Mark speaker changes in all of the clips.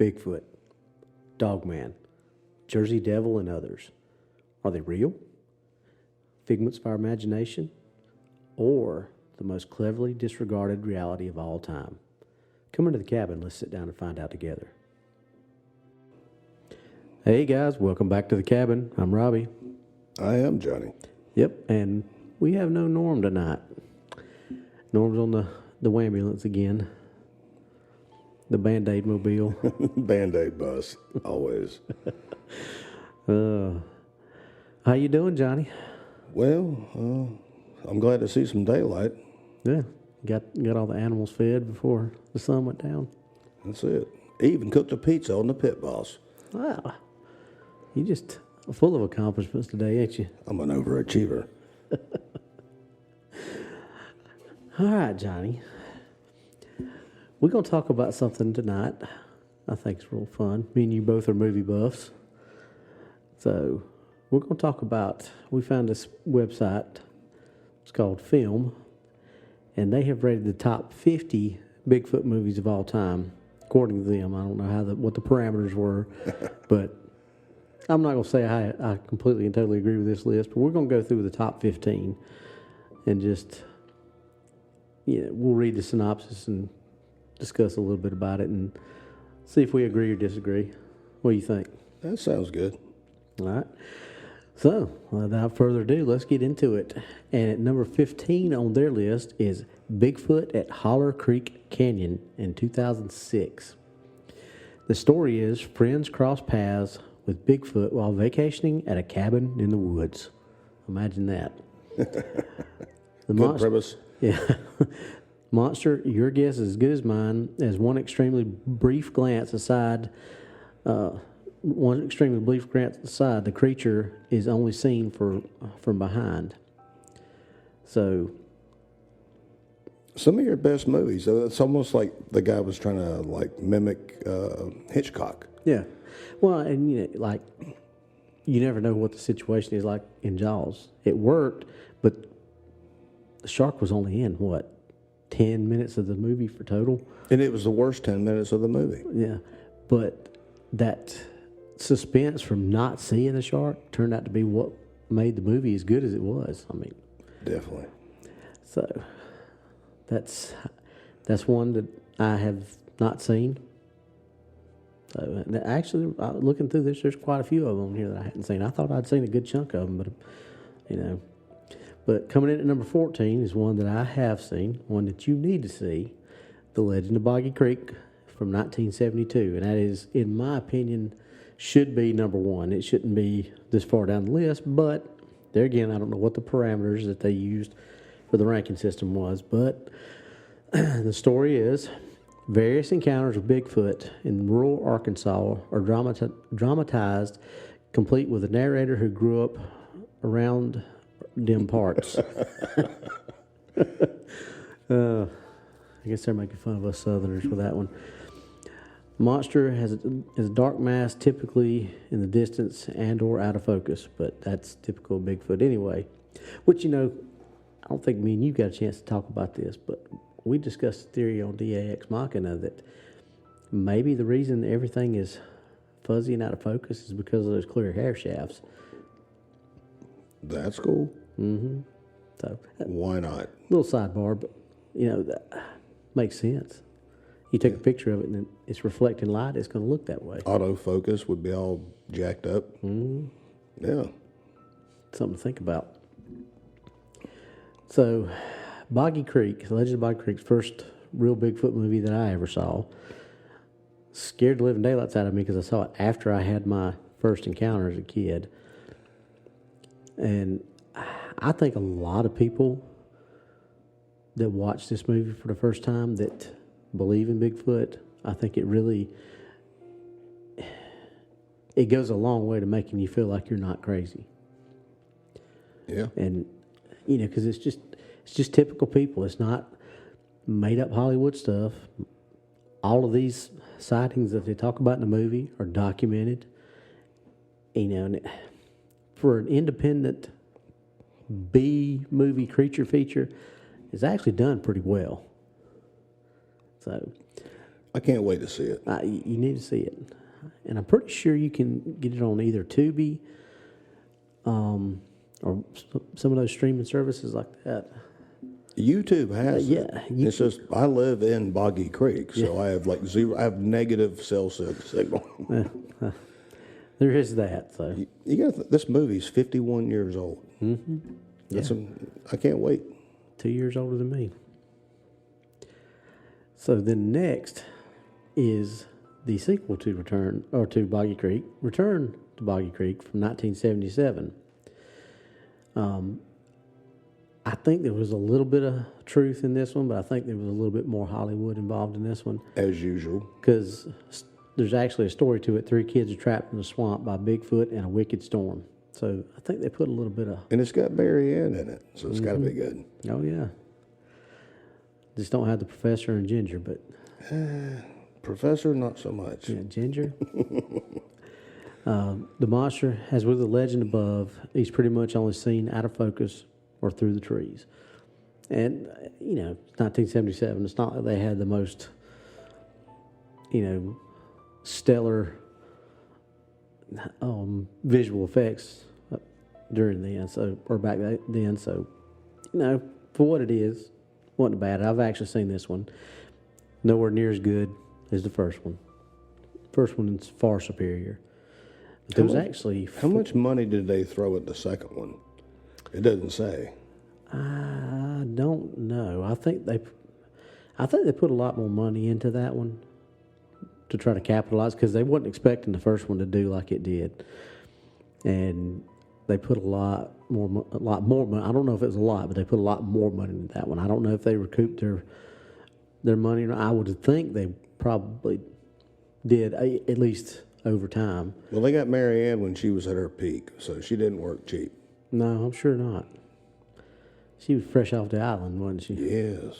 Speaker 1: Bigfoot, Dogman, Jersey Devil, and others. Are they real? Figments of our imagination? Or the most cleverly disregarded reality of all time? Come into the cabin. Let's sit down and find out together. Hey guys, welcome back to the cabin. I'm Robbie.
Speaker 2: I am Johnny.
Speaker 1: Yep, and we have no Norm tonight. Norm's on the wambulance again. The Band-Aid mobile.
Speaker 2: Band-Aid bus, always.
Speaker 1: How you doing, Johnny?
Speaker 2: Well, I'm glad to see some daylight.
Speaker 1: Yeah, got all the animals fed before the sun went down.
Speaker 2: That's it. Even cooked a pizza on the pit boss.
Speaker 1: Wow, you just full of accomplishments today, ain't you?
Speaker 2: I'm an overachiever.
Speaker 1: All right, Johnny. We're going to talk about something tonight I think it's real fun. Me and you both are movie buffs. So we're going to talk about, we found this website, it's called Film, and they have rated the top 50 Bigfoot movies of all time, according to them. I don't know what the parameters were, but I'm not going to say I completely and totally agree with this list, but we're going to go through the top 15 and just, we'll read the synopsis and discuss a little bit about it and see if we agree or disagree. What do you think?
Speaker 2: That sounds good.
Speaker 1: All right. So, without further ado, let's get into it. And at number 15 on their list is Bigfoot at Holler Creek Canyon in 2006. The story is friends cross paths with Bigfoot while vacationing at a cabin in the woods. Imagine that.
Speaker 2: Good premise.
Speaker 1: Yeah. Monster, your guess is as good as mine, as one extremely brief glance aside, the creature is only seen from behind. So,
Speaker 2: some of your best movies, it's almost like the guy was trying to mimic Hitchcock.
Speaker 1: Yeah. Well, and you never know what the situation is like in Jaws. It worked, but the shark was only in 10 minutes of the movie for total.
Speaker 2: And it was the worst 10 minutes of the movie.
Speaker 1: Yeah. But that suspense from not seeing the shark turned out to be what made the movie as good as it was. I mean,
Speaker 2: definitely.
Speaker 1: So that's one that I have not seen. So actually, looking through this, there's quite a few of them here that I hadn't seen. I thought I'd seen a good chunk of them, but But coming in at number 14 is one that I have seen, one that you need to see, The Legend of Boggy Creek from 1972. And that is, in my opinion, should be number one. It shouldn't be this far down the list, but there again, I don't know what the parameters that they used for the ranking system was. But the story is, various encounters with Bigfoot in rural Arkansas are dramatized, complete with a narrator who grew up around dim parts. I guess they're making fun of us Southerners with that one. Monster has a dark mass, typically in the distance and or out of focus, but that's typical of Bigfoot anyway. Which, I don't think me and you got a chance to talk about this, but we discussed the theory on Deus Ex Machina that maybe the reason everything is fuzzy and out of focus is because of those clear hair shafts.
Speaker 2: That's cool.
Speaker 1: Mm-hmm. So
Speaker 2: why not?
Speaker 1: Little sidebar, but that makes sense. You take a picture of it and it's reflecting light, it's going to look that way.
Speaker 2: Autofocus would be all jacked up.
Speaker 1: Mm-hmm.
Speaker 2: Yeah.
Speaker 1: Something to think about. So, Boggy Creek, The Legend of Boggy Creek's first real Bigfoot movie that I ever saw, scared the living daylights out of me because I saw it after I had my first encounter as a kid. And I think a lot of people that watch this movie for the first time that believe in Bigfoot, I think it goes a long way to making you feel like you're not crazy.
Speaker 2: Yeah.
Speaker 1: And, because it's just typical people. It's not made up Hollywood stuff. All of these sightings that they talk about in the movie are documented. And for an independent B movie creature feature, it's actually done pretty well. So,
Speaker 2: I can't wait to see it.
Speaker 1: You need to see it, and I'm pretty sure you can get it on either Tubi, or some of those streaming services like that.
Speaker 2: YouTube has it.
Speaker 1: Yeah,
Speaker 2: It's just I live in Boggy Creek, so I have like zero. I have negative cell signal.
Speaker 1: There is that. So
Speaker 2: You got this movie's 51 years old.
Speaker 1: mm-hmm.
Speaker 2: I can't wait.
Speaker 1: 2 years older than me. So then next is the sequel to Return to Boggy Creek, Return to Boggy Creek from 1977. I think there was a little bit of truth in this one, but I think there was a little bit more Hollywood involved in this one
Speaker 2: As usual.
Speaker 1: because there's actually a story to it. 3 kids are trapped in a swamp by Bigfoot and a wicked storm. So I think they put a little bit of...
Speaker 2: And it's got Mary Ann in it, so it's got to be good.
Speaker 1: Oh, yeah. Just don't have the professor and Ginger, but...
Speaker 2: Professor, not so much.
Speaker 1: Yeah, Ginger. The monster, as with the legend above, he's pretty much only seen out of focus or through the trees. And, you know, 1977, it's not like they had the most, you know, stellar visual effects during then, so, or back then. So, you know, for what it is, wasn't bad. I've actually seen this one. Nowhere near as good as the first one. First one is far superior. But there was actually...
Speaker 2: How much money did they throw at the second one? It doesn't say.
Speaker 1: I don't know. I think they put a lot more money into that one to try to capitalize because they wasn't expecting the first one to do like it did, and they put a lot more money. I don't know if it was a lot, but they put a lot more money into that one. I don't know if they recouped their money. I would think they probably did, at least over time.
Speaker 2: Well, they got Mary Ann when she was at her peak, so she didn't work cheap.
Speaker 1: No, I'm sure not. She was fresh off the island, wasn't she?
Speaker 2: Yes.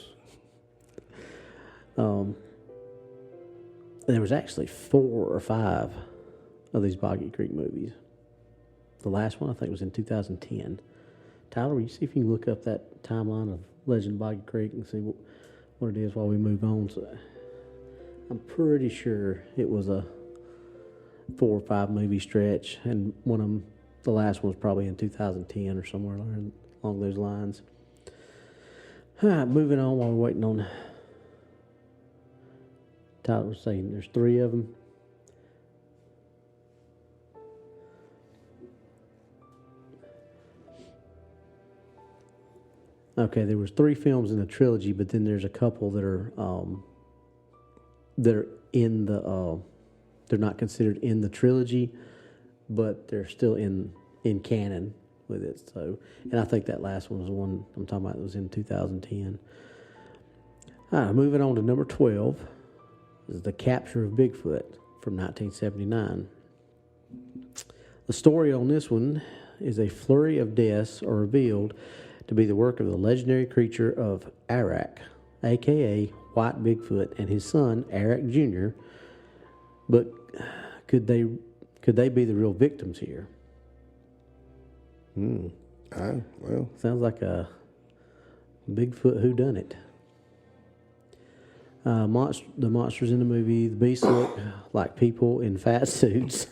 Speaker 1: There was actually 4 or 5 of these Boggy Creek movies. The last one, I think, was in 2010. Tyler, will you see if you can look up that timeline of Legend of Boggy Creek and see what it is while we move on? So, I'm pretty sure it was a 4 or 5 movie stretch, and one of them, the last one was probably in 2010 or somewhere along those lines. All right, moving on while we're waiting on... Tyler was saying there's 3 of them. Okay, there was 3 films in the trilogy, but then there's a couple that are in the they're not considered in the trilogy, but they're still in canon with it. So, and I think that last one was the one I'm talking about. It was in 2010. All right, moving on to number 12. Is The Capture of Bigfoot from 1979. The story on this one is a flurry of deaths are revealed to be the work of the legendary creature of Arak, a.k.a. White Bigfoot, and his son, Arak Jr. But could they be the real victims here?
Speaker 2: Well.
Speaker 1: Sounds like a Bigfoot whodunit. The monsters in the movie, the beasts look like people in fat suits.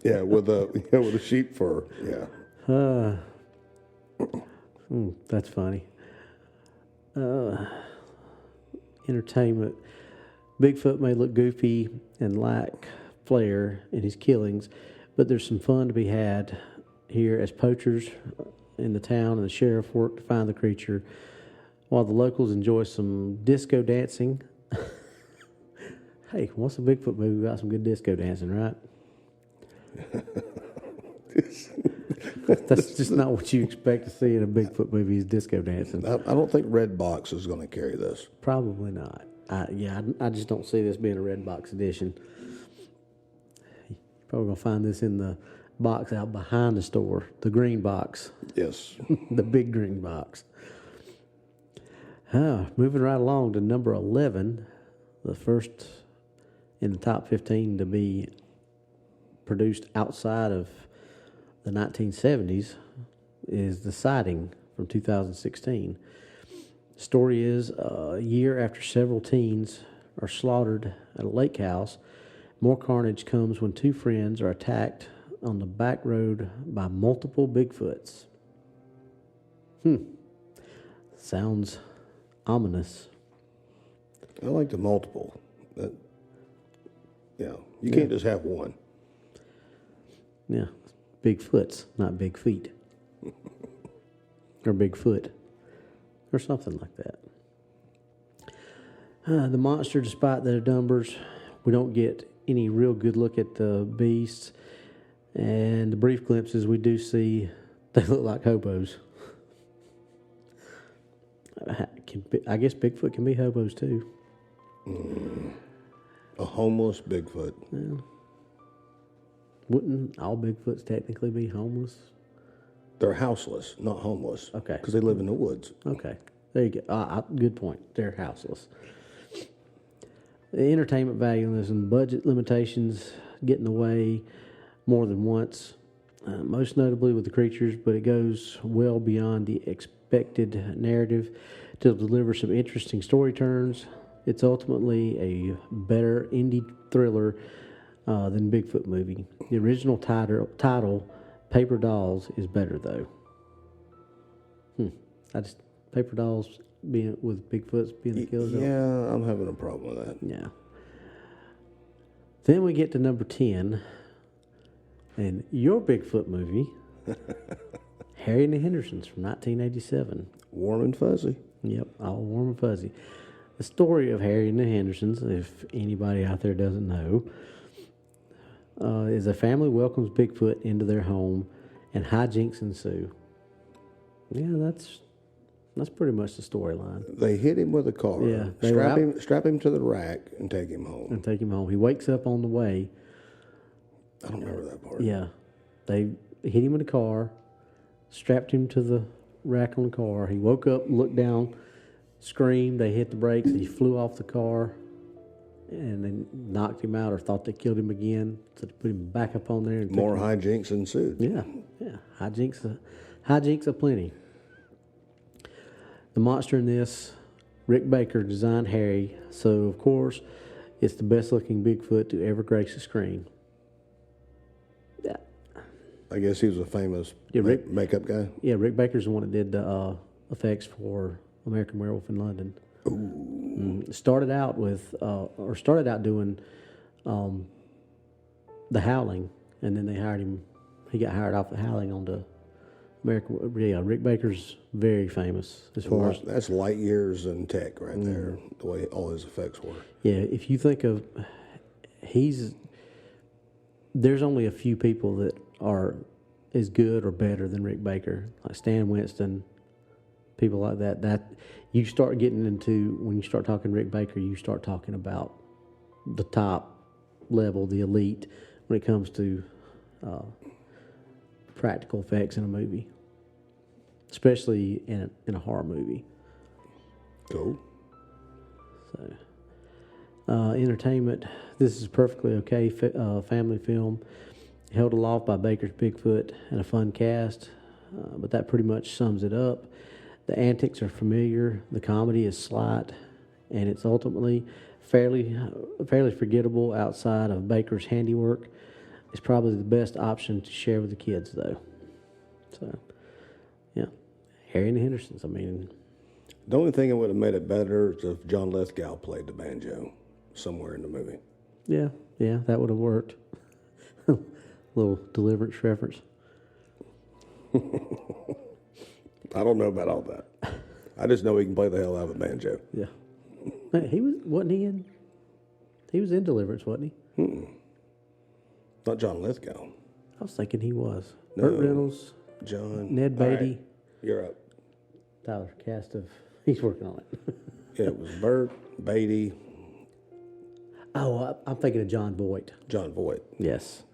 Speaker 2: Yeah, with a sheep fur. Yeah.
Speaker 1: That's funny. Entertainment. Bigfoot may look goofy and lack flair in his killings, but there's some fun to be had here as poachers in the town and the sheriff work to find the creature, while the locals enjoy some disco dancing. Hey, what's a Bigfoot movie without some good disco dancing, right? That's just not what you expect to see in a Bigfoot movie is disco dancing.
Speaker 2: I don't think Redbox is going to carry this.
Speaker 1: Probably not. I just don't see this being a red box edition. You're probably going to find this in the box out behind the store, the green box.
Speaker 2: Yes.
Speaker 1: The big green box. Moving right along to number 11, the first in the top 15 to be produced outside of the 1970s is The Sighting from 2016. The story is a year after several teens are slaughtered at a lake house. More carnage comes when two friends are attacked on the back road by multiple Bigfoots. Sounds ominous.
Speaker 2: I like the multiple. You can't just have one.
Speaker 1: Yeah, Bigfoots, not big feet. Or Bigfoot. Or something like that. The monster, despite their numbers, we don't get any real good look at the beasts. And the brief glimpses we do see, they look like hobos. I guess Bigfoot can be hobos too.
Speaker 2: A homeless Bigfoot.
Speaker 1: Yeah. Wouldn't all Bigfoots technically be homeless?
Speaker 2: They're houseless, not homeless.
Speaker 1: Okay.
Speaker 2: Because they live in the woods.
Speaker 1: Okay. There you go. Good point. They're houseless. The entertainment value in this and budget limitations get in the way more than once, most notably with the creatures, but it goes well beyond the expected narrative to deliver some interesting story turns. It's ultimately a better indie thriller than Bigfoot movie. The original title, Paper Dolls, is better though. Paper Dolls being with Bigfoots being the killer.
Speaker 2: Yeah, I'm having a problem with that.
Speaker 1: Yeah. Then we get to number 10, and your Bigfoot movie, Harry and the Hendersons from 1987.
Speaker 2: Warm and fuzzy.
Speaker 1: Yep, all warm and fuzzy. The story of Harry and the Hendersons, if anybody out there doesn't know, is a family welcomes Bigfoot into their home, and hijinks ensue. Yeah, that's pretty much the storyline.
Speaker 2: They hit him with a car.
Speaker 1: Yeah,
Speaker 2: strap him to the rack and take him home.
Speaker 1: And take him home. He wakes up on the way.
Speaker 2: I don't remember that part.
Speaker 1: Yeah, they hit him in the car, strapped him to the rack on the car. He woke up, looked down, screamed. They hit the brakes. He flew off the car, and they knocked him out or thought they killed him again. So they put him back up on there. And
Speaker 2: More hijinks ensued.
Speaker 1: Yeah. Hijinks aplenty. The monster in this, Rick Baker designed Harry, so of course it's the best looking Bigfoot to ever grace the screen. Yeah.
Speaker 2: I guess he was a famous makeup guy.
Speaker 1: Yeah, Rick Baker's the one that did the effects for American Werewolf in London.
Speaker 2: Ooh.
Speaker 1: Started out doing The Howling, and then they hired him. He got hired off The Howling on the American. Yeah, Rick Baker's very famous as far as.
Speaker 2: That's light years in tech right there. The way all his effects were.
Speaker 1: Yeah, if you think of, there's only a few people that are as good or better than Rick Baker, like Stan Winston, people like that. That you start getting into, when you start talking Rick Baker, you start talking about the top level, the elite, when it comes to practical effects in a movie, especially in a horror movie.
Speaker 2: Cool.
Speaker 1: So, entertainment. This is perfectly okay family film, held aloft by Baker's Bigfoot and a fun cast, but that pretty much sums it up. The antics are familiar, the comedy is slight, and it's ultimately fairly forgettable outside of Baker's handiwork. It's probably the best option to share with the kids, though. So, yeah, Harry and the Hendersons. I mean,
Speaker 2: the only thing that would have made it better is if John Lithgow played the banjo somewhere in the movie.
Speaker 1: Yeah, that would have worked. Little Deliverance reference.
Speaker 2: I don't know about all that. I just know he can play the hell out of a banjo.
Speaker 1: Yeah. He was in Deliverance, wasn't he?
Speaker 2: Not John Lithgow.
Speaker 1: I was thinking he was.
Speaker 2: No.
Speaker 1: Burt Reynolds,
Speaker 2: John.
Speaker 1: Ned
Speaker 2: All
Speaker 1: Beatty.
Speaker 2: right, you're up.
Speaker 1: Tyler cast of. He's working on it.
Speaker 2: Yeah, it was Burt, Beatty,
Speaker 1: Oh, I'm thinking of John Voight.
Speaker 2: John Voight.
Speaker 1: Yes.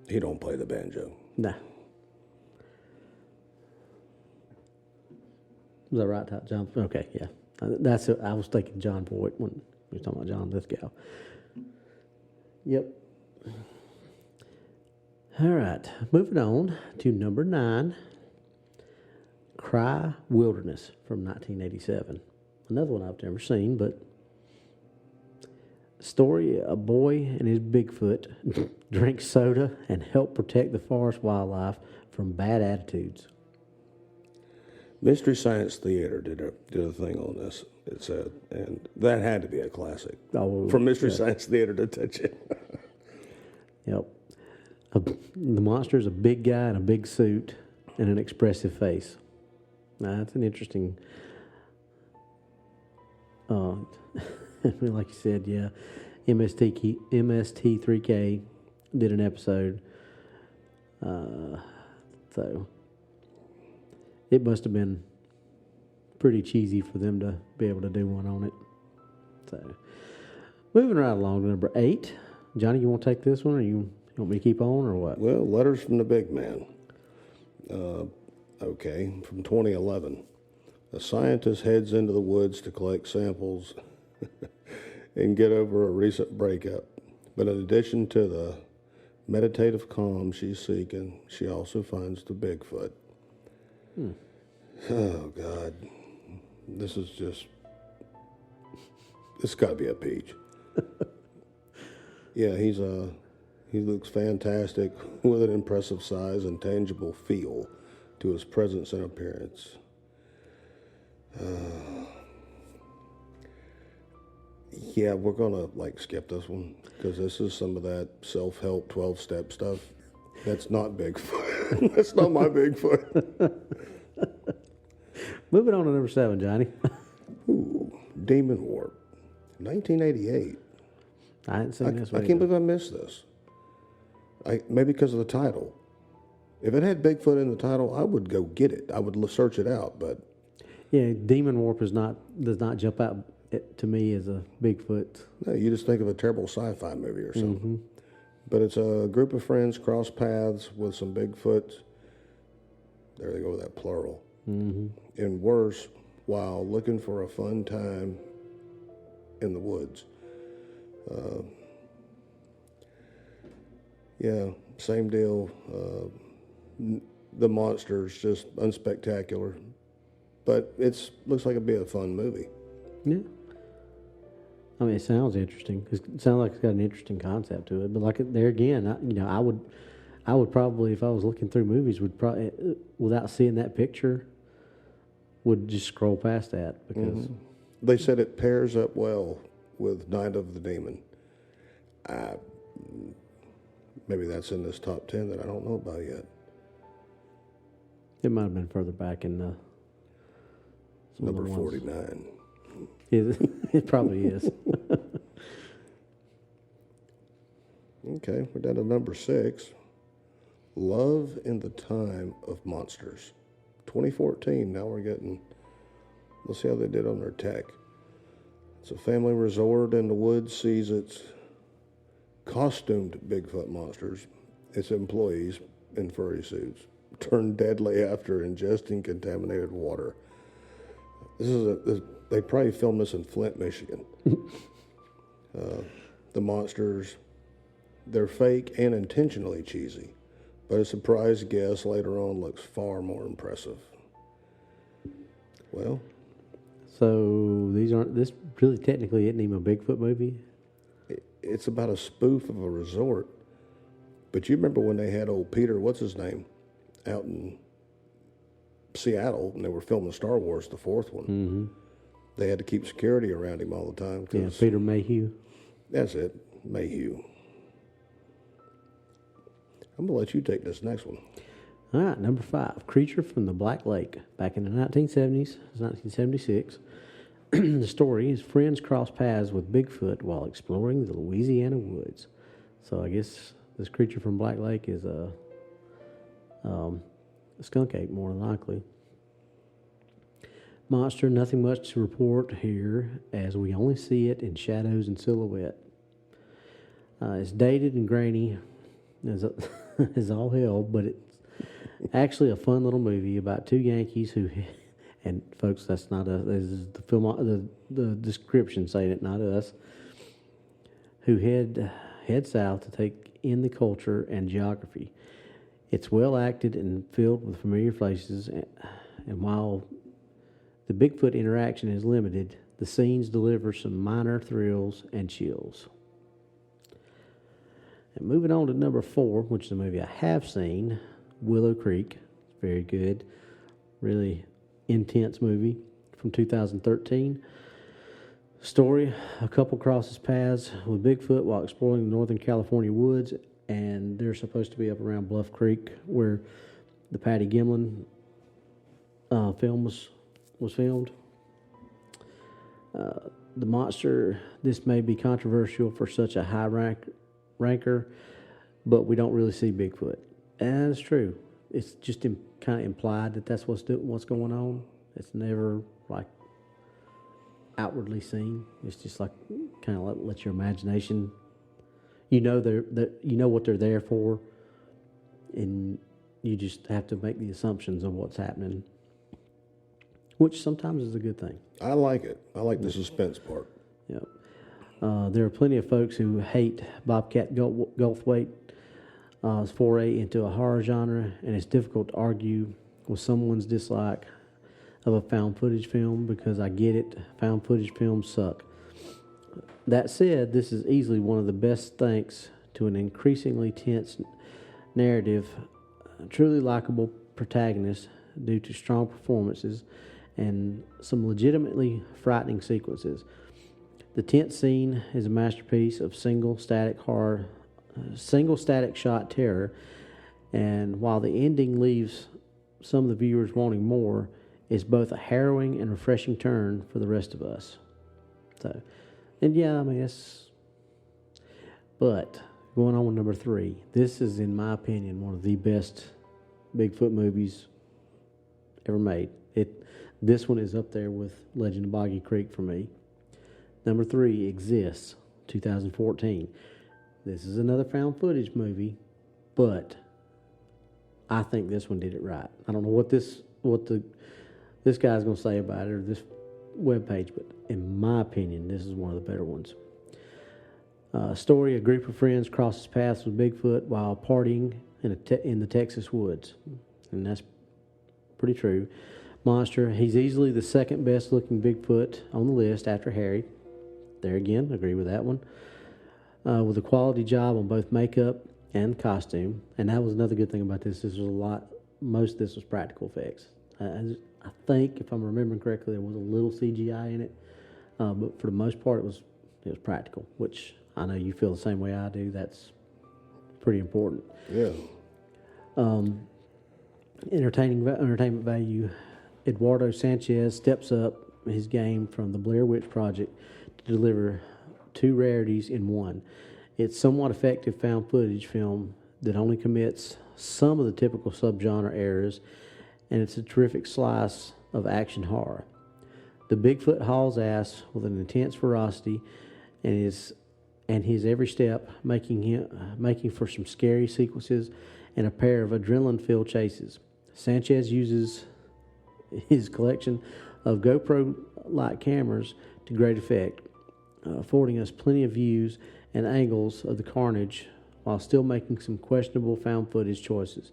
Speaker 2: He don't play the banjo.
Speaker 1: Nah. Was that right, John? Okay, yeah. I was thinking John Voight when we were talking about John Lithgow. Yep. All right, moving on to number 9, Cry Wilderness from 1987. Another one I've never seen, but Story: a boy and his Bigfoot drink soda and help protect the forest wildlife from bad attitudes.
Speaker 2: Mystery Science Theater did a thing on this. It said, and that had to be a classic
Speaker 1: Oh,
Speaker 2: for Mystery
Speaker 1: yeah.
Speaker 2: Science Theater to touch it.
Speaker 1: Yep. The monster is a big guy in a big suit and an expressive face. Now, that's an interesting. Like you said, yeah. MST3K did an episode. So it must have been pretty cheesy for them to be able to do one on it. So moving right along to number 8. Johnny, you want to take this one, or you want me to keep on, or what?
Speaker 2: Well, Letters from the Big Man. Okay, from 2011. A scientist heads into the woods to collect samples and get over a recent breakup. But in addition to the meditative calm she's seeking, she also finds the Bigfoot. Oh, God. This got to be a peach. Yeah, he looks fantastic with an impressive size and tangible feel to his presence and appearance. Yeah, we're gonna skip this one because this is some of that self-help 12-step stuff. That's not Bigfoot. That's not my Bigfoot.
Speaker 1: Moving on to number 7, Johnny.
Speaker 2: Ooh, Demon Warp, 1988.
Speaker 1: I hadn't seen this
Speaker 2: I
Speaker 1: one.
Speaker 2: can't believe I missed this. Maybe because of the title. If it had Bigfoot in the title, I would go get it. I would search it out, but
Speaker 1: Yeah, Demon Warp does not jump out to me as a Bigfoot.
Speaker 2: no, you just think of a terrible sci-fi movie or something. But it's a group of friends cross paths with some Bigfoots. There they go with that plural. And worse, while looking for a fun time in the woods. Yeah, same deal. The monster's just unspectacular, but looks like it'd be a fun movie.
Speaker 1: Yeah. I mean, it sounds interesting. It sounds like it's got an interesting concept to it. But there again, I would probably, if I was looking through movies, would probably, without seeing that picture, would just scroll past that because
Speaker 2: They said it pairs up well with Night of the Demon. Maybe that's in this top 10 that I don't know about yet.
Speaker 1: it might have been further back in the some of the
Speaker 2: Number
Speaker 1: ones.
Speaker 2: 49.
Speaker 1: It probably is.
Speaker 2: Okay, we're down to number 6. Love in the Time of Monsters. 2014. Now let's see how they did on their tech. It's a family resort in the woods sees its costumed Bigfoot monsters, its employees in furry suits, turn deadly after ingesting contaminated water. They probably filmed this in Flint, Michigan. The monsters, they're fake and intentionally cheesy, but a surprise guest later on looks far more impressive. Well,
Speaker 1: So this really technically isn't even a Bigfoot movie.
Speaker 2: it's about a spoof of a resort. But you remember when they had old Peter, what's his name, out in Seattle, and they were filming Star Wars, the 4th one. They had to keep security around him all the time.
Speaker 1: Yeah, Peter Mayhew.
Speaker 2: That's it, Mayhew. I'm going to let you take this next one.
Speaker 1: All right, number 5, Creature from the Black Lake. Back in the 1970s, it's 1976. The story is friends cross paths with Bigfoot while exploring the Louisiana woods. So I guess this creature from Black Lake is a skunk ape, more than likely. Monster, nothing much to report here, as we only see it in shadows and silhouette. It's dated and grainy as all hell, but it's actually a fun little movie about two Yankees who, and folks, that's not us. This is the film, the description saying it, not us. Who head south to take in the culture and geography. It's well acted and filled with familiar faces, and while the Bigfoot interaction is limited, The scenes deliver some minor thrills and chills. And moving on to number 4, which is a movie I have seen, Willow Creek. It's very good. Really intense movie from 2013. Story, a couple crosses paths with Bigfoot while exploring the Northern California woods, and they're supposed to be up around Bluff Creek where the Patty Gimlin film was filmed. The monster, this may be controversial for such a high ranker, but we don't really see Bigfoot. And it's true. It's just kind of implied that that's what's going on. It's never like outwardly seen. It's just like kind of let your imagination. You know you know what they're there for, and you just have to make the assumptions of what's happening, which sometimes is a good thing.
Speaker 2: I like it. I like the suspense part.
Speaker 1: Yeah. There are plenty of folks who hate Bobcat Goldthwait's foray into a horror genre, and it's difficult to argue with someone's dislike of a found footage film because I get it. Found footage films suck. That said, this is easily one of the best thanks to an increasingly tense narrative, truly likable protagonists due to strong performances and some legitimately frightening sequences. The tense scene is a masterpiece of single static shot terror, and while the ending leaves some of the viewers wanting more, it's both a harrowing and refreshing turn for the rest of us. So, and yeah, I mean, but going on with number 3, this is, in my opinion, one of the best Bigfoot movies ever made. This one is up there with Legend of Boggy Creek for me. Number 3, Exists, 2014. This is another found footage movie, but I think this one did it right. I don't know what this guy's going to say about it or this webpage, but in my opinion, this is one of the better ones. Story: a group of friends crosses paths with Bigfoot while partying in the Texas woods, and that's pretty true. Monster: he's easily the second best looking Bigfoot on the list after Harry. There again, agree with that one. With a quality job on both makeup and costume, and that was another good thing about this. Most of this was practical effects. I think, if I'm remembering correctly, there was a little CGI in it, but for the most part, it was practical, which I know you feel the same way I do. That's pretty important.
Speaker 2: Yeah.
Speaker 1: Entertainment value. Eduardo Sanchez steps up his game from the Blair Witch Project to deliver 2 rarities in one. It's somewhat effective found footage film that only commits some of the typical subgenre errors, and it's a terrific slice of action horror. The Bigfoot hauls ass with an intense ferocity, and his every step making for some scary sequences and a pair of adrenaline-filled chases. Sanchez uses his collection of GoPro-like cameras to great effect, affording us plenty of views and angles of the carnage while still making some questionable found footage choices.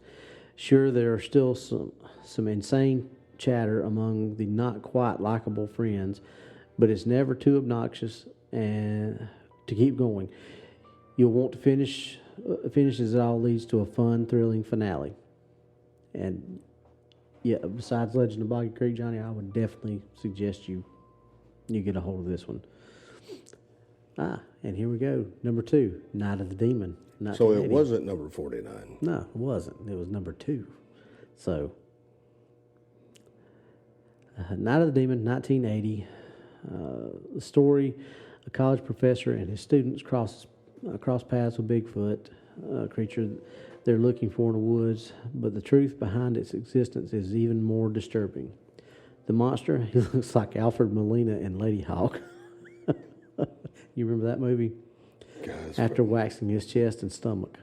Speaker 1: Sure, there are still some insane chatter among the not quite likable friends, but it's never too obnoxious and to keep going. You'll want to finish as it all leads to a fun, thrilling finale. And yeah, besides Legend of Boggy Creek, Johnny, I would definitely suggest you get a hold of this one. And here we go. Number 2, Night of the Demon.
Speaker 2: So it wasn't number 49.
Speaker 1: No, it wasn't. It was number 2. So, Night of the Demon, 1980. The story: a college professor and his students cross paths with Bigfoot, a creature they're looking for in the woods, but the truth behind its existence is even more disturbing. The monster, he looks like Alfred Molina in Lady Hawk. You remember that movie?
Speaker 2: God,
Speaker 1: After waxing his chest and stomach.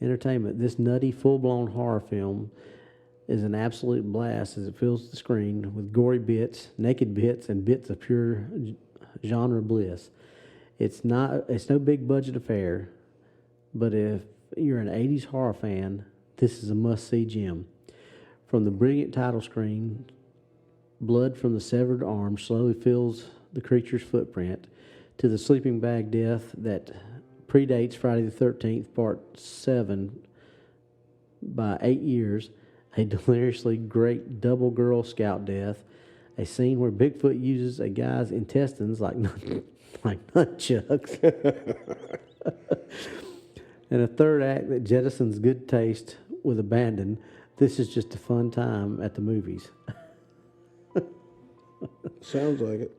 Speaker 1: Entertainment. This nutty, full-blown horror film is an absolute blast as it fills the screen with gory bits, naked bits, and bits of pure genre bliss. It's no big budget affair, but if you're an 80s horror fan, this is a must-see gem. From the brilliant title screen, blood from the severed arm slowly fills the creature's footprint, to the sleeping bag death that predates Friday the 13th, Part 7, by 8 years, a deliriously great double Girl Scout death, a scene where Bigfoot uses a guy's intestines like nunchucks, and a third act that jettisons good taste with abandon. This is just a fun time at the movies.
Speaker 2: Sounds like it.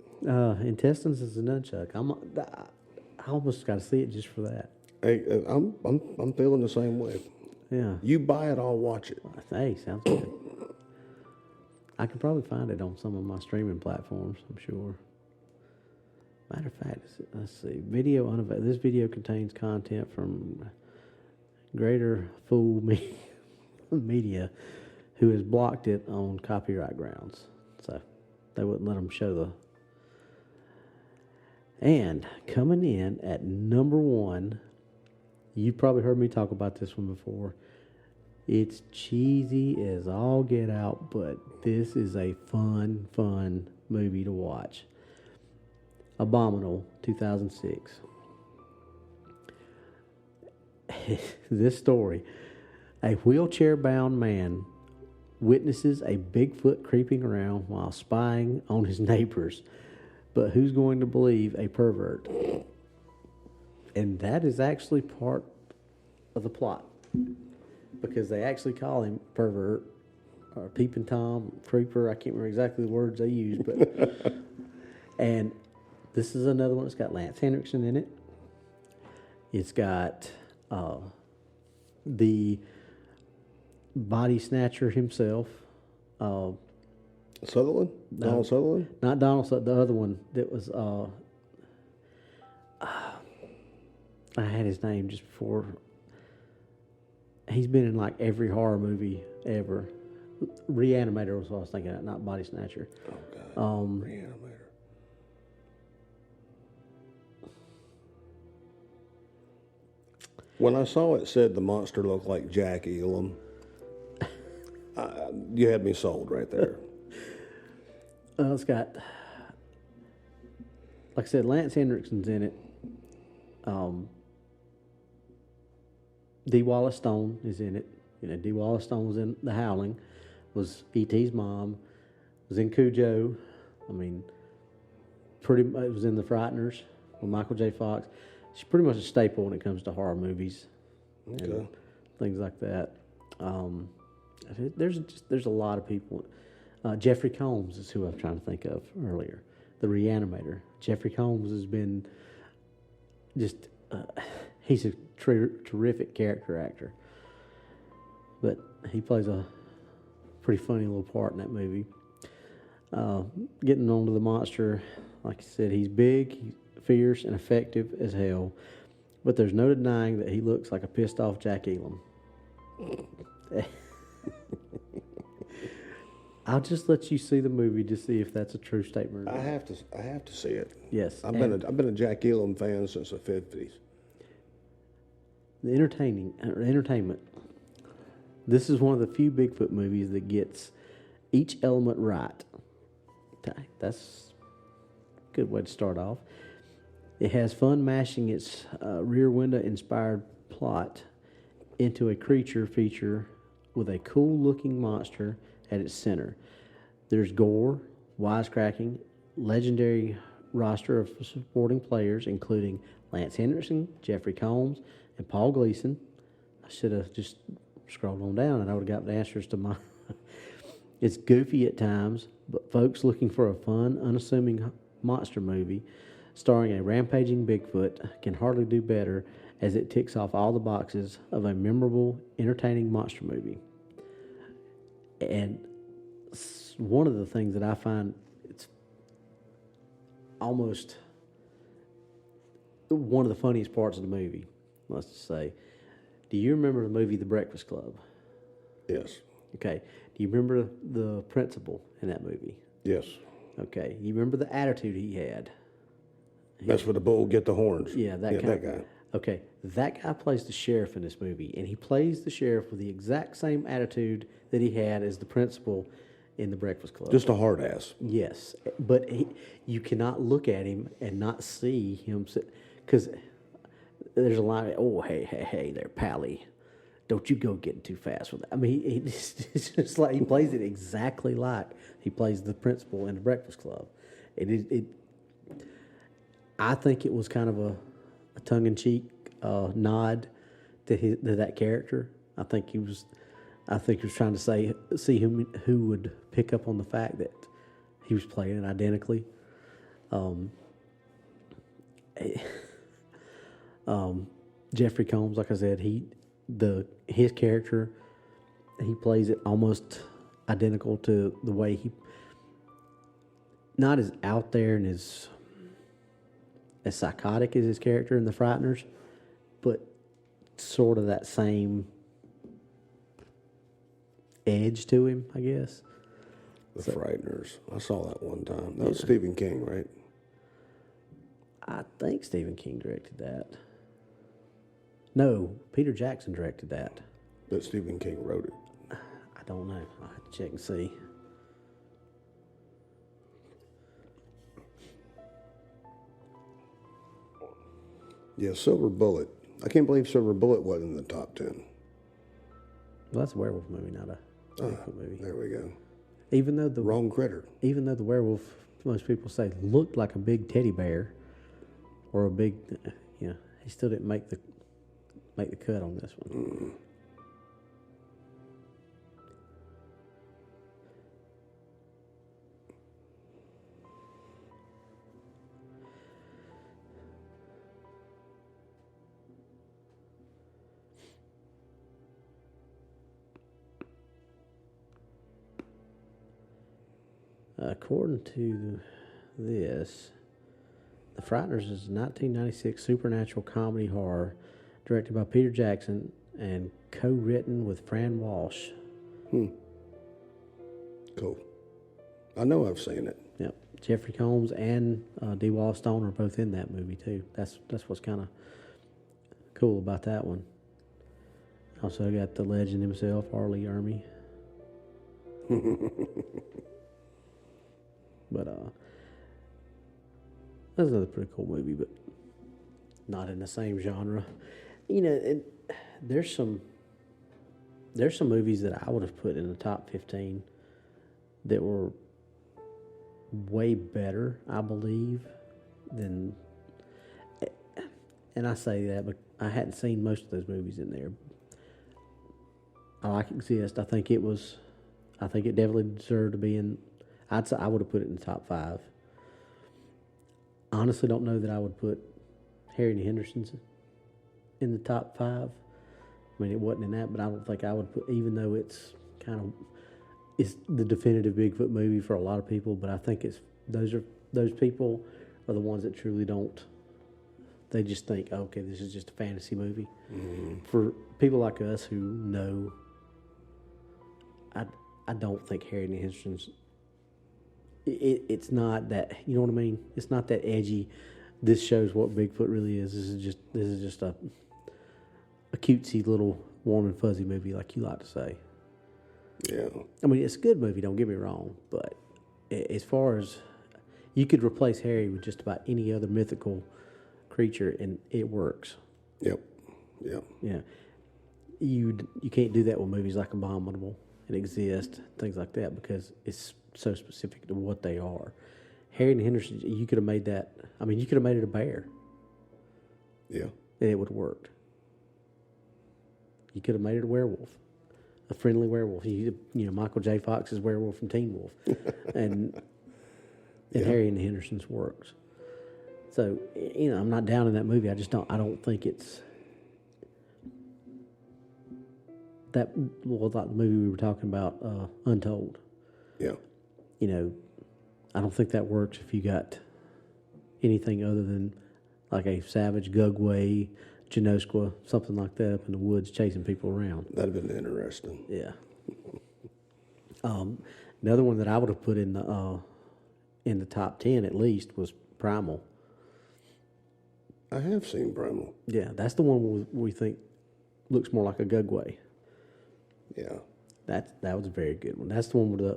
Speaker 1: Intestines is a nunchuck. I almost got to see it just for that.
Speaker 2: Hey, I'm feeling the same way.
Speaker 1: Yeah.
Speaker 2: You buy it, I'll watch it.
Speaker 1: Hey, sounds good. I can probably find it on some of my streaming platforms, I'm sure. Matter of fact, let's see. This video contains content from Greater Fool Media, who has blocked it on copyright grounds. So they wouldn't let them show the. And coming in at number 1, you've probably heard me talk about this one before. It's cheesy as all get out, but this is a fun movie to watch. Abominable, 2006. This story. A wheelchair-bound man witnesses a Bigfoot creeping around while spying on his neighbors. But who's going to believe a pervert? And that is actually part of the plot. Because they actually call him pervert, or peeping Tom, creeper. I can't remember exactly the words they use, but and this is another one that's got Lance Henriksen in it. It's got the body snatcher himself.
Speaker 2: Sutherland? Donald Sutherland?
Speaker 1: Not Donald Sutherland, the other one that was. I had his name just before. He's been in like every horror movie ever. Reanimator was what I was thinking of, not Body Snatcher.
Speaker 2: Oh, God. Reanimator. When I saw it said the monster looked like Jack Elam, you had me sold right there.
Speaker 1: It's got, like I said, Lance Henriksen's in it. D. Wallace Stone is in it. You know, D. Wallace Stone was in The Howling, was E.T.'s mom, was in Cujo. I mean, it was in The Frighteners with Michael J. Fox. She's pretty much a staple when it comes to horror movies and things like that. There's a lot of people. Jeffrey Combs is who I'm trying to think of earlier, the Reanimator. Jeffrey Combs has been just. He's a terrific character actor, but he plays a pretty funny little part in that movie. Getting on to the monster, like I said, he's big, he's fierce, and effective as hell, but there's no denying that he looks like a pissed off Jack Elam. I'll just let you see the movie to see if that's a true statement.
Speaker 2: I have to see it.
Speaker 1: Yes,
Speaker 2: I've been a Jack Elam fan since the 50s.
Speaker 1: The entertainment. This is one of the few Bigfoot movies that gets each element right. Okay, that's a good way to start off. It has fun mashing its Rear Window-inspired plot into a creature feature with a cool-looking monster at its center. There's gore, wisecracking, legendary roster of supporting players, including Lance Henriksen, Jeffrey Combs, and Paul Gleason. I should have just scrolled on down and I would have got the answers to my. It's goofy at times, but folks looking for a fun, unassuming monster movie starring a rampaging Bigfoot can hardly do better, as it ticks off all the boxes of a memorable, entertaining monster movie. And one of the things that I find it's almost one of the funniest parts of the movie, let's just say. Do you remember the movie The Breakfast Club?
Speaker 2: Yes.
Speaker 1: Okay. Do you remember the principal in that movie?
Speaker 2: Yes.
Speaker 1: Okay. You remember the attitude he had?
Speaker 2: That's where the bull get the horns.
Speaker 1: Yeah, that guy. Okay, that guy plays the sheriff in this movie, and he plays the sheriff with the exact same attitude that he had as the principal in The Breakfast Club.
Speaker 2: Just a hard ass.
Speaker 1: Yes, but you cannot look at him and not see him, because there's a line. Oh, hey there, Pally. Don't you go getting too fast with that. I mean, it's just like he plays it exactly like he plays the principal in The Breakfast Club. I think it was kind of a tongue-in-cheek nod to that character. I think he was trying to see who would pick up on the fact that he was playing it identically. Jeffrey Combs, like I said, his character, he plays it almost identical to the way not as out there and as psychotic as his character in The Frighteners, but sort of that same edge to him, I guess.
Speaker 2: The Frighteners. I saw that one time. That was Stephen King, right?
Speaker 1: I think Stephen King directed that. No, Peter Jackson directed that.
Speaker 2: But Stephen King wrote it.
Speaker 1: I don't know. I'll have to check and see.
Speaker 2: Yeah, Silver Bullet. I can't believe Silver Bullet wasn't in the top 10.
Speaker 1: Well, that's a werewolf movie, not a Bigfoot movie.
Speaker 2: There we go.
Speaker 1: Even though the
Speaker 2: Wrong critter.
Speaker 1: werewolf, most people say, looked like a big teddy bear, or a big, he still didn't make the cut on this one. According to this, The Frighteners is a 1996 supernatural comedy horror directed by Peter Jackson and co-written with Fran Walsh.
Speaker 2: Cool. I know I've seen it.
Speaker 1: Yep. Jeffrey Combs and D. Wallace Stone are both in that movie too. That's what's kind of cool about that one. Also got the legend himself, R. Lee Ermey. But that's another pretty cool movie, but not in the same genre. There's some movies that I would have put in the top 15 that were way better, I believe, than. And I say that, but I hadn't seen most of those movies in there. I Like Exist. I think it definitely deserved to be in. I'd say I would have put it in the top 5. Honestly, don't know that I would put Harry and the Hendersons in the top 5. I mean, it wasn't in that, but I don't think I would put, even though it's the definitive Bigfoot movie for a lot of people. But I think those people are the ones that truly don't. They just think, okay, this is just a fantasy movie. Mm-hmm. For people like us who know, I don't think Harry and the Hendersons. It's not that, you know what I mean? It's not that edgy. This shows what Bigfoot really is. This is just a cutesy little warm and fuzzy movie, like you like to say.
Speaker 2: Yeah.
Speaker 1: I mean, it's a good movie. Don't get me wrong, but as far as you could replace Harry with just about any other mythical creature, and it works.
Speaker 2: Yep.
Speaker 1: Yeah. You can't do that with movies like Abominable and Exist, things like that, because it's so specific to what they are. Harry and the Hendersons, you could have made that. I mean, you could have made it a bear.
Speaker 2: Yeah.
Speaker 1: And it would have worked. You could have made it a werewolf, a friendly werewolf. Michael J. Fox's werewolf from Teen Wolf, and Harry and the Hendersons works. So I'm not down in that movie. I don't think it's that. Well, like the movie we were talking about, Untold.
Speaker 2: Yeah.
Speaker 1: I don't think that works if you got anything other than like a savage Gugway, Janoskwa, something like that up in the woods chasing people around.
Speaker 2: That'd have been interesting.
Speaker 1: Yeah. Another one that I would have put in the top 10 at least was Primal.
Speaker 2: I have seen Bramble.
Speaker 1: Yeah, that's the one we think looks more like a Gugway.
Speaker 2: Yeah.
Speaker 1: That was a very good one. That's the one where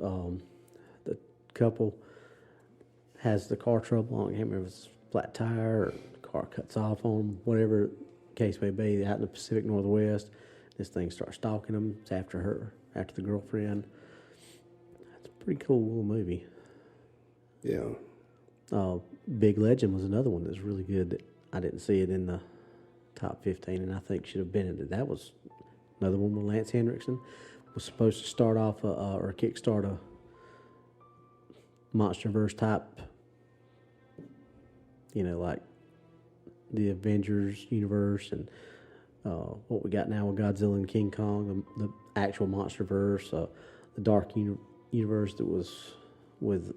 Speaker 1: the couple has the car trouble. I can't remember if it's a flat tire or the car cuts off on them, whatever the case may be. Out in the Pacific Northwest, this thing starts stalking them. It's after the girlfriend. It's a pretty cool little movie.
Speaker 2: Yeah.
Speaker 1: Big Legend was another one that's really good that I didn't see it in the top 15, and I think should have been in it. That was another one with Lance Henriksen. Was supposed to start off or kickstart a MonsterVerse type, like the Avengers universe and what we got now with Godzilla and King Kong, the actual MonsterVerse, the Dark Universe that was with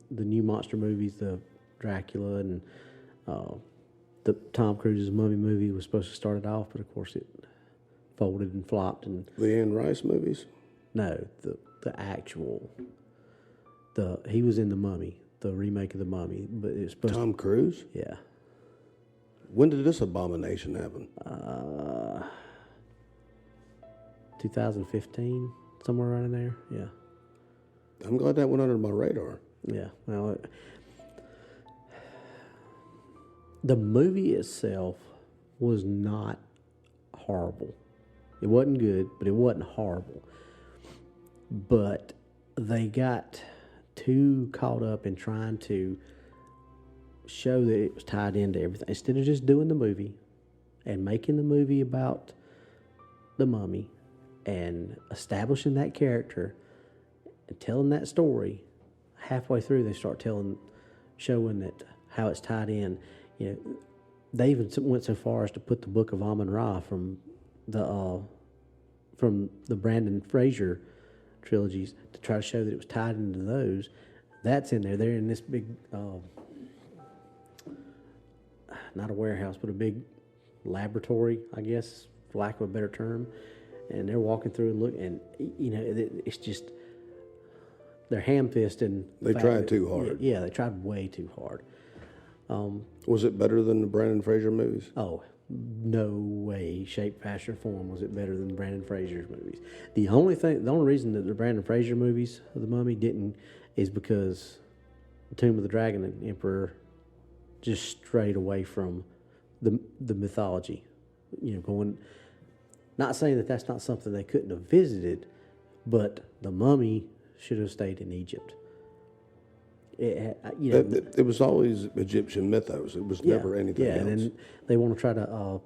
Speaker 1: the new monster movies, the Dracula and the Tom Cruise's Mummy movie was supposed to start it off, but of course it folded and flopped. And
Speaker 2: The Anne Rice movies?
Speaker 1: no, the actual he was in the Mummy, the remake of the Mummy, but it was supposed
Speaker 2: Tom Cruise?
Speaker 1: to, yeah.
Speaker 2: When did this abomination happen?
Speaker 1: 2015, somewhere around in there. Yeah.
Speaker 2: I'm glad that went under my radar.
Speaker 1: Yeah. Well, the movie itself was not horrible. It wasn't good, but it wasn't horrible. But they got too caught up in trying to show that it was tied into everything. Instead of just doing the movie and making the movie about the Mummy and establishing that character and telling that story, halfway through they start showing that how it's tied in. They even went so far as to put the Book of Amun-Ra from the Brandon Fraser trilogies to try to show that it was tied into those. That's in there. They're in this big, not a warehouse, but a big laboratory, I guess, for lack of a better term. And they're walking through and look, and it's just they're ham-fisting.
Speaker 2: They tried too hard.
Speaker 1: Yeah, they tried way too hard.
Speaker 2: Was it better than the Brandon Fraser movies?
Speaker 1: Oh, no way, shape, fashion, or form was it better than Brandon Fraser's movies. The only reason that the Brandon Fraser movies of the Mummy didn't is because Tomb of the Dragon and Emperor just strayed away from the mythology. Going, not saying that that's not something they couldn't have visited, but the Mummy should have stayed in Egypt.
Speaker 2: It was always Egyptian mythos. It was never anything else.
Speaker 1: And then they want to try to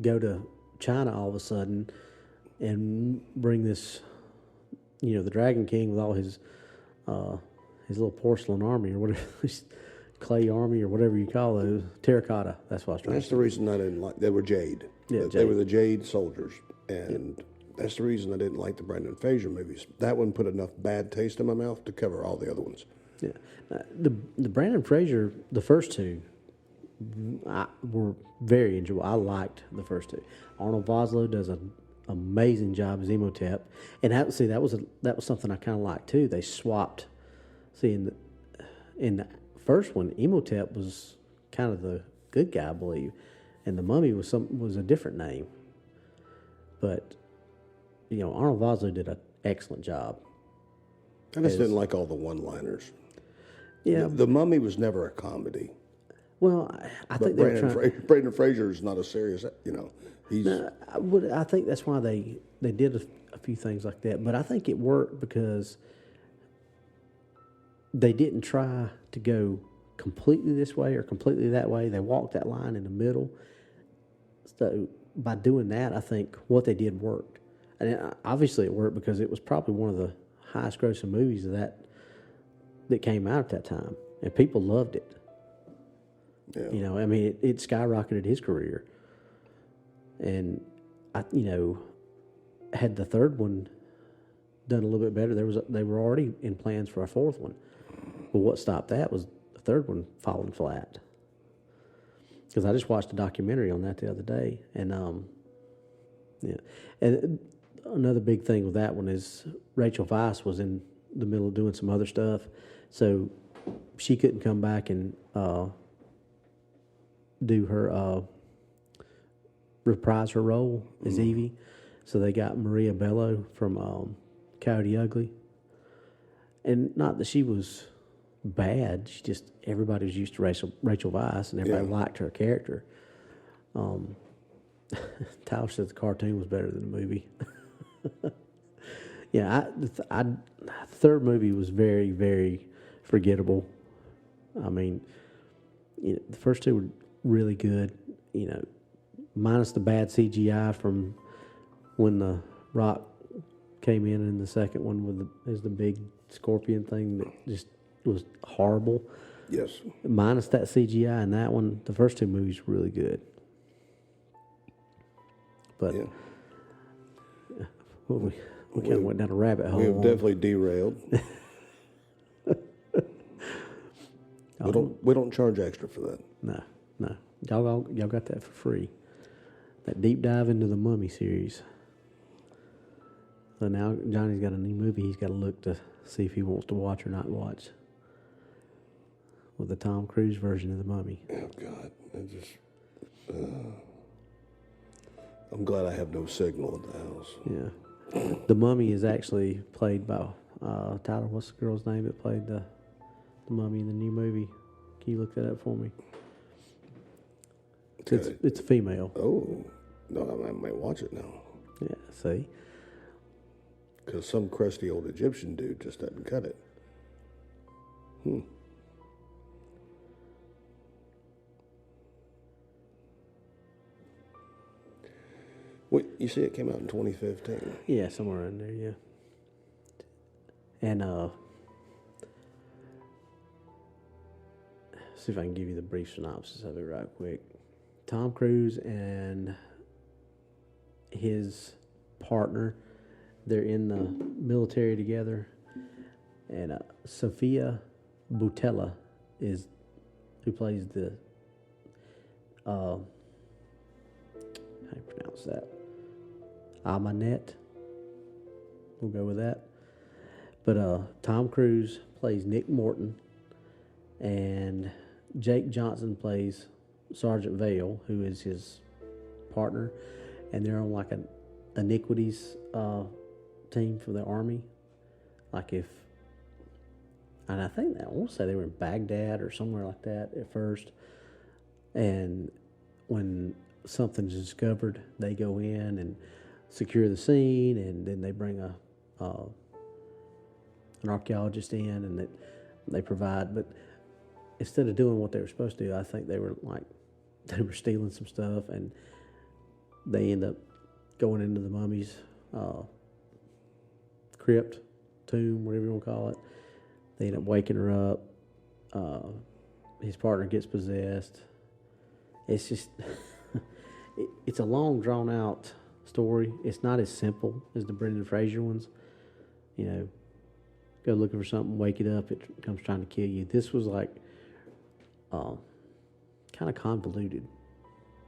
Speaker 1: go to China all of a sudden and bring this, the Dragon King with all his little porcelain army or whatever, clay army or whatever you call those, terracotta. That's what I was trying to say.
Speaker 2: That's the reason I didn't like. They were jade.
Speaker 1: Yeah,
Speaker 2: They were
Speaker 1: jade.
Speaker 2: the jade soldiers, and that's the reason I didn't like the Brandon Fraser movies. That one put enough bad taste in my mouth to cover all the other ones.
Speaker 1: Yeah, the Brandon Fraser, the first two, were very enjoyable. I liked the first two. Arnold Vosloo does an amazing job as Imhotep, and that was something I kind of liked too. They swapped. See, in the first one, Imhotep was kind of the good guy, I believe, and the Mummy was a different name. But Arnold Vosloo did an excellent job.
Speaker 2: I just didn't like all the one-liners.
Speaker 1: Yeah.
Speaker 2: The Mummy was never a comedy.
Speaker 1: Well, I think
Speaker 2: But
Speaker 1: they were trying.
Speaker 2: Brandon Fraser is not a serious. He's
Speaker 1: I think that's why they did a few things like that. But I think it worked because they didn't try to go completely this way or completely that way. They walked that line in the middle. So by doing that, I think what they did worked. And obviously it worked because it was probably one of the highest grossing movies that came out at that time. And people loved it.
Speaker 2: yeah.
Speaker 1: It skyrocketed his career. And had the third one done a little bit better, they were already in plans for a fourth one. But what stopped that was the third one falling flat. Because I just watched a documentary on that the other day, and and another big thing with that one is Rachel Weisz was in the middle of doing some other stuff, so she couldn't come back and do her reprise her role as Evie. So they got Maria Bello from Coyote Ugly, and not that she was bad. She just everybody was used to Rachel Weisz, and everybody liked her character. Tyler said the cartoon was better than the movie. Yeah, the third movie was very, very forgettable. I mean, the first two were really good, minus the bad CGI from when the Rock came in the second one is the big scorpion thing that just was horrible.
Speaker 2: Yes.
Speaker 1: Minus that CGI and that one, the first two movies were really good. But we kind of went down a rabbit hole.
Speaker 2: We have definitely derailed. We don't charge extra for that.
Speaker 1: No. Y'all got that for free. That deep dive into the Mummy series. So now Johnny's got a new movie he's got to look to see if he wants to watch or not watch. With the Tom Cruise version of the Mummy.
Speaker 2: Oh God, I'm glad I have no signal at the house.
Speaker 1: Yeah. The Mummy is actually played by Tyler. What's the girl's name that played the Mummy in the new movie? Can you look that up for me?
Speaker 2: Okay.
Speaker 1: It's a female.
Speaker 2: Oh, no, I might watch it now.
Speaker 1: Yeah, see?
Speaker 2: Because some crusty old Egyptian dude just doesn't cut it. Wait, you see it came out in 2015.
Speaker 1: Yeah, somewhere in there, yeah. And see if I can give you the brief synopsis of it right quick. Tom Cruise and his partner, they're in the military together, and Sophia Boutella is who plays the how do you pronounce that? Amanette. We'll go with that. But Tom Cruise plays Nick Morton, and Jake Johnson plays Sergeant Vale, who is his partner, and they're on like an iniquities team for the army. Like and I think I want to say they were in Baghdad or somewhere like that at first, and when something's discovered, they go in and secure the scene, and then they bring an archaeologist in, and they provide. But instead of doing what they were supposed to do, I think they were stealing some stuff, and they end up going into the mummy's crypt, tomb, whatever you want to call it. They end up waking her up. His partner gets possessed. It's just it's a long, drawn out story. It's not as simple as the Brendan Fraser ones. Go looking for something, wake it up, it comes trying to kill you. This was like kind of convoluted.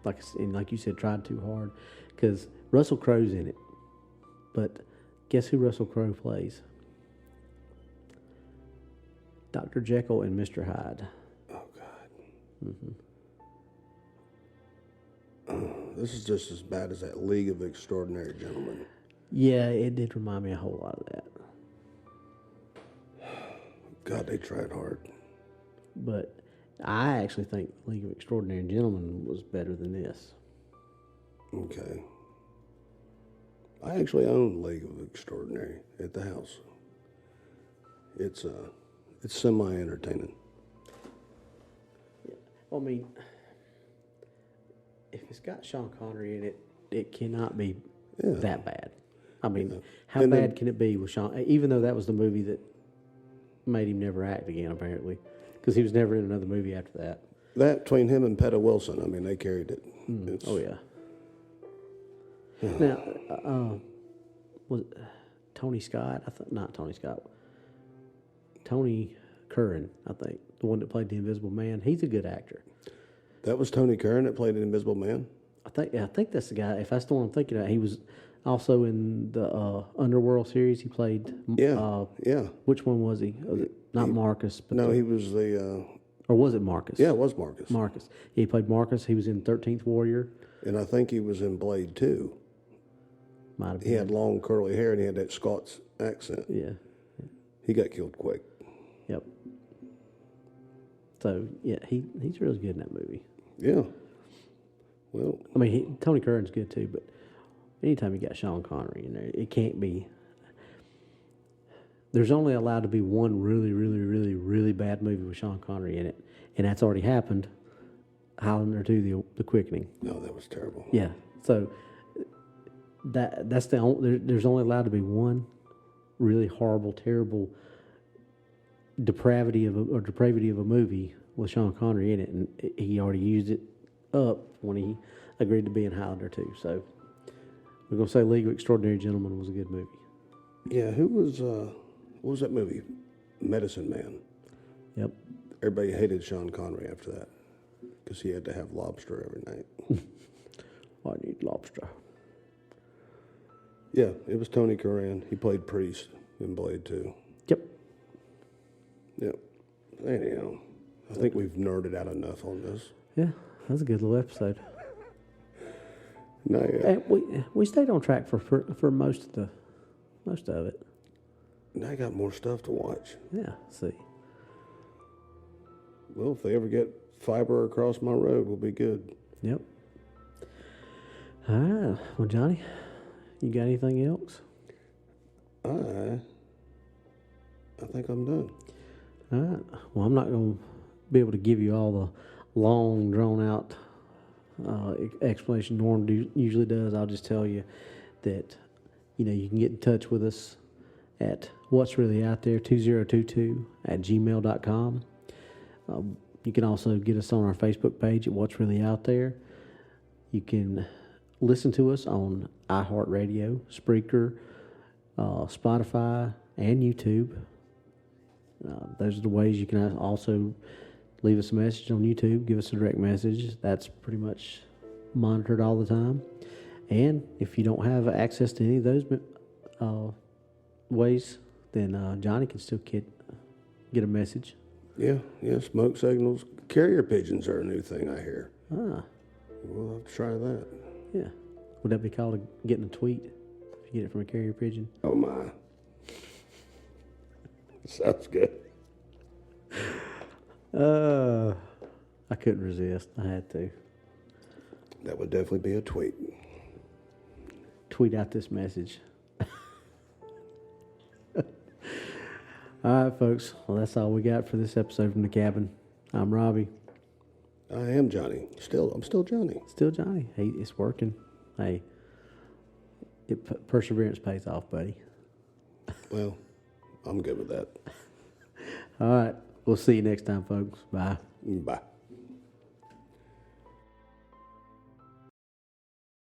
Speaker 1: Like you said, tried too hard. Because Russell Crowe's in it. But guess who Russell Crowe plays? Dr. Jekyll and Mr. Hyde.
Speaker 2: Oh, God. This is just as bad as that League of Extraordinary Gentlemen.
Speaker 1: Yeah, it did remind me a whole lot of that.
Speaker 2: God, they tried hard.
Speaker 1: But I actually think League of Extraordinary Gentlemen was better than this.
Speaker 2: Okay. I actually own League of Extraordinary at the house. It's semi-entertaining.
Speaker 1: Yeah. I mean, if it's got Sean Connery in it, it cannot be that bad. I mean, how bad can it be with Sean? Even though that was the movie that made him never act again, apparently, because he was never in another movie after that.
Speaker 2: That between him and Petta Wilson, I mean, they carried it.
Speaker 1: Oh yeah. Now, was it Tony Scott? Not Tony Scott. Tony Curran, I think, the one that played the Invisible Man. He's a good actor.
Speaker 2: That was Tony Curran that played the Invisible Man?
Speaker 1: I think that's the guy. If that's the one I'm thinking of, he was also in the Underworld series. He played.
Speaker 2: Yeah.
Speaker 1: Which one was he? Was it not Marcus? But
Speaker 2: no, he was the
Speaker 1: Or was it Marcus?
Speaker 2: Yeah, it was Marcus.
Speaker 1: Marcus. He played Marcus. He was in 13th Warrior.
Speaker 2: And I think he was in Blade too.
Speaker 1: Might have
Speaker 2: He
Speaker 1: been.
Speaker 2: had long curly hair and he had that Scots accent.
Speaker 1: Yeah.
Speaker 2: He got killed quick.
Speaker 1: Yep. So, yeah, he's really good in that movie.
Speaker 2: Yeah. Well,
Speaker 1: I mean, Tony Curran's good too, but anytime you got Sean Connery in there, it can't be. There's only allowed to be one really, really, really, really bad movie with Sean Connery in it, and that's already happened. Highlander 2, the Quickening.
Speaker 2: no, that was terrible.
Speaker 1: Yeah. So that's the only. There's only allowed to be one really horrible, terrible depravity of a movie with Sean Connery in it, and he already used it up when he agreed to be in Highlander 2. So we're gonna say League of Extraordinary Gentlemen was a good movie.
Speaker 2: Yeah, who was, what was that movie? Medicine Man.
Speaker 1: Yep.
Speaker 2: Everybody hated Sean Connery after that because he had to have lobster every night.
Speaker 1: I need lobster.
Speaker 2: Yeah, it was Tony Curran. He played Priest in Blade 2.
Speaker 1: Yep.
Speaker 2: Yep. Anyhow, I think we've nerded out enough on this.
Speaker 1: Yeah, that was a good little episode.
Speaker 2: No, yeah.
Speaker 1: And we stayed on track for most of it.
Speaker 2: Now I got more stuff to watch.
Speaker 1: Yeah. See.
Speaker 2: Well, if they ever get fiber across my road, we'll be good.
Speaker 1: Yep. All right. Well, Johnny, you got anything else?
Speaker 2: I think I'm done.
Speaker 1: All right. Well, I'm not going to be able to give you all the long, drawn-out explanation Norm usually does. I'll just tell you that, you can get in touch with us at What's Really Out There 2022 at gmail.com. You can also get us on our Facebook page at What's Really Out There. You can listen to us on iHeartRadio, Spreaker, Spotify, and YouTube. Those are the ways you can also leave us a message on YouTube, give us a direct message. That's pretty much monitored all the time. And if you don't have access to any of those ways, then Johnny can still get a message.
Speaker 2: Yeah, smoke signals. Carrier pigeons are a new thing, I hear.
Speaker 1: Ah,
Speaker 2: We'll have to try that.
Speaker 1: yeah. Would that be called getting a tweet if you get it from a carrier pigeon?
Speaker 2: Oh, my. Sounds good.
Speaker 1: I couldn't resist. I had to
Speaker 2: That would definitely be a tweet.
Speaker 1: tweet out this message. All right, folks. Well, that's all we got for this episode from the cabin. I'm Robbie.
Speaker 2: I am Johnny. I'm still Johnny.
Speaker 1: Still Johnny. Hey, it's working. Hey, perseverance pays off, buddy.
Speaker 2: Well, I'm good with that.
Speaker 1: All right. We'll see you next time, folks. Bye.
Speaker 2: Bye.